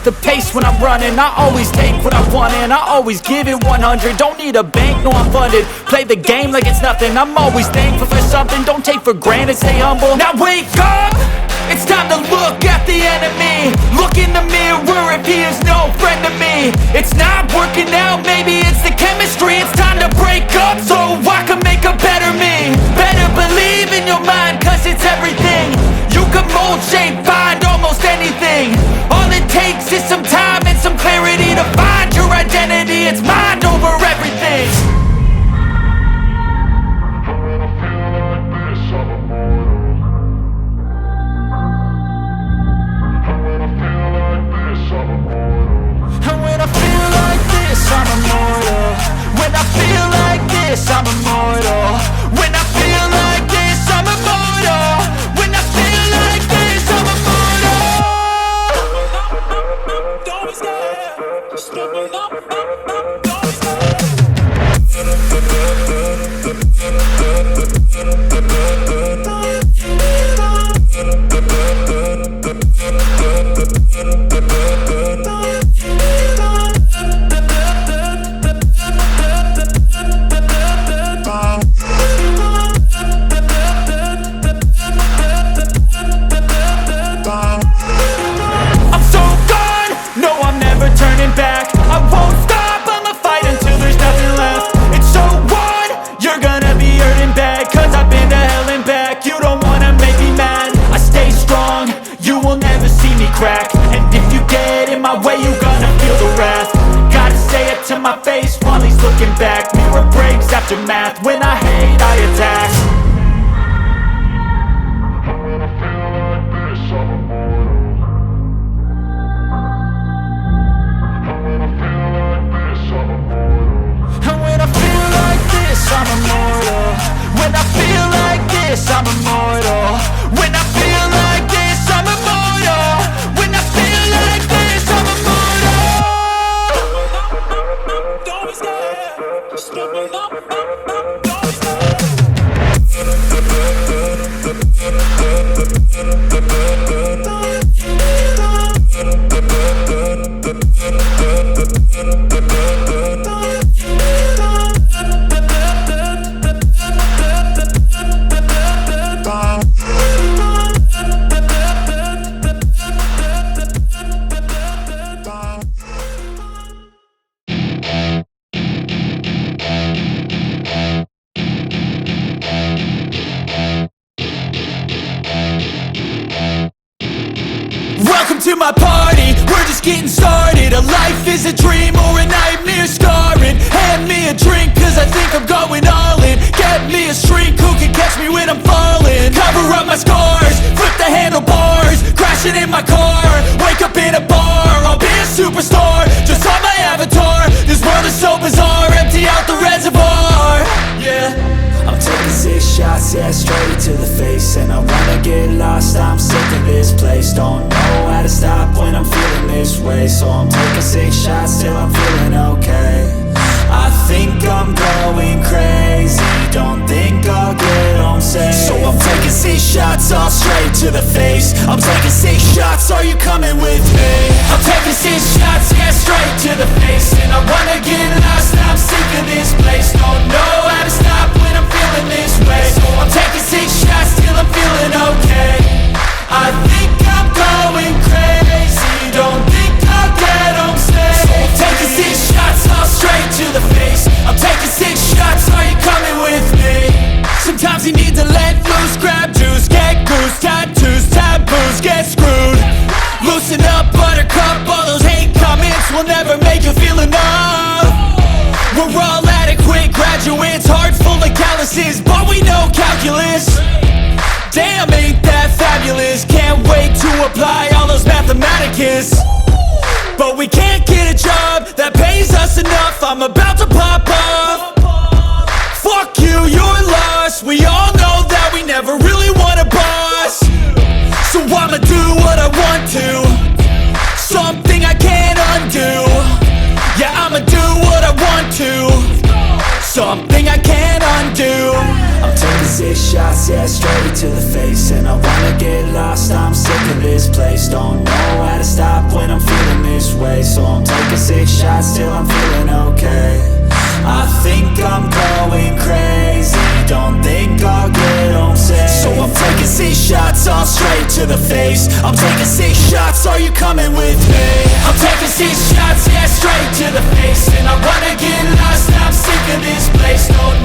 the pace when I'm running. I always take what I want and I always give it 100. Don't need a bank, no I'm funded. Play the game like it's nothing. I'm always thankful for something. Don't take for granted, stay humble. Now wake up! It's time to look at the enemy. Look in the mirror if he is no friend to me. It's not working out, maybe it's the chemistry. It's time to break up so I can make a better me. Better believe in your mind, cause it's everything. You can mold, shape, find almost anything. All it takes is some time and some clarity to find your identity. It's mind over everything. I'm immortal. When I feel like this, I'm immortal. When I feel like this, I'm immortal. When I feel like this, I'm immortal. Don't stop, just don't stop. My face while he's looking back. Mirror breaks after math. When I hate, I attack. When I feel like this, I'm immortal. When I feel like this, I'm immortal. When I feel like this, I'm immortal. When I feel like this, I'm immortal. When I feel like this, I'm immortal. When I feel like this, I'm immortal. Welcome to my party, we're just getting started. A life is a dream or a nightmare scarring. Hand me a drink cause I think I'm going all in. Get me a shrink who can catch me when I'm falling. Cover up my scars, flip the handlebars. Crashing in my car, wake up in a bar. I'll be a superstar, just on my avatar. This world is so bizarre, empty out the reservoir. Yeah, I'm taking 6 shots, yeah, straight to the face. And I wanna get lost, I'm sick of this place. Don't know how to stop when I'm feeling this way. So I'm taking 6 shots till I'm feeling okay. I think I'm going crazy, don't think I'll get home safe. So I'm taking 6 shots, all straight to the face. I'm taking 6 shots, are you coming with me? I'm taking 6 shots, yeah, straight to the face. And I wanna get lost, I'm sick of this place. Don't know how to stop when I'm feeling this way. So I'm taking 6 shots till I'm feeling okay. I think I'm going crazy, don't think I'll get home safe. So I'm taking 6 shots, all straight to the face. I'm taking 6 shots, are you coming with me? Sometimes you need to let loose, grab juice, get goose, tattoos, taboos, get screwed. Loosen up, buttercup, all those hate comments will never make you feel enough. We're all adequate graduates, heart full of calluses, but we know calculus. Damn, ain't that fabulous? Can't wait to apply all those mathematicus. But we can't get a job that pays us enough. I'm about to pop off. Fuck you, you're lost. We all know that we never really want a boss. So I'ma do what I want to, something I can't undo. Yeah, I'ma do what I want to, something I can't undo. I'm taking 6 shots, yeah, straight to the face. And I wanna get lost, I'm sick of this place. Don't know how to stop when I'm feeling this way. So I'm taking 6 shots till I'm feeling okay. I think I'm going crazy, don't think I'll get home safe. So I'm taking 6 shots, all straight to the face. I'm taking 6 shots, are you coming with me? I'm taking 6 shots, yeah, straight to the face. And I wanna get lost, I'm sick of this place. Don't